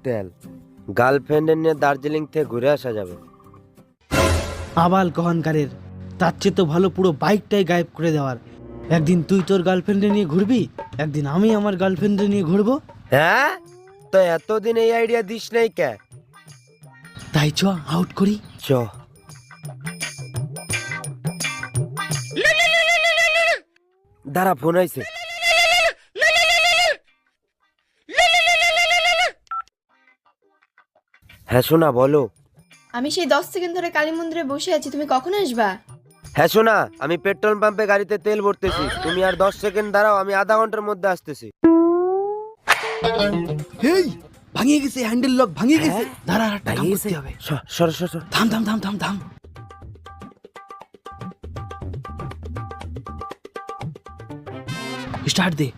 তেল, গার্লফ্রেন্ডের নিয়ে দার্জিলিং থেকে ঘুরে আসা যাবে। আবাল কহনকারের, তার চেয়ে তো ভালো পুরো বাইকটাই গায়েব করে দেওয়ার। একদিন তুই তোর গার্লফ্রেন্ডে নিয়ে ঘুরবি, একদিন আমি আমার গার্লফ্রেন্ডে নিয়ে ঘুরবো। হ্যাঁ, তো এতদিন এই আইডিয়া দিস নাই কে? তাই চ আউট করি। চ। দাঁড়া, ফোন আইছে। হ্যাঁ সোনা, বলো। আমি সেই 10 সেকেন্ড ধরে কালী মন্দিরে বসে আছি, তুমি কখন আসবা? হ্যাঁ সোনা, আমি পেট্রোল পাম্পে গাড়িতে তেল ভরতেছি, তুমি আর 10 সেকেন্ড দাঁড়াও, আমি আধা ঘন্টার মধ্যে আসতেছি। হেই, ভাঙিয়ে গেছে, হ্যান্ডেল লক ভাঙিয়ে গেছে। দাঁড়া, আর একটা কাম করতে হবে। সর সর সর। থাম থাম থাম থাম থাম। স্টার্ট দে।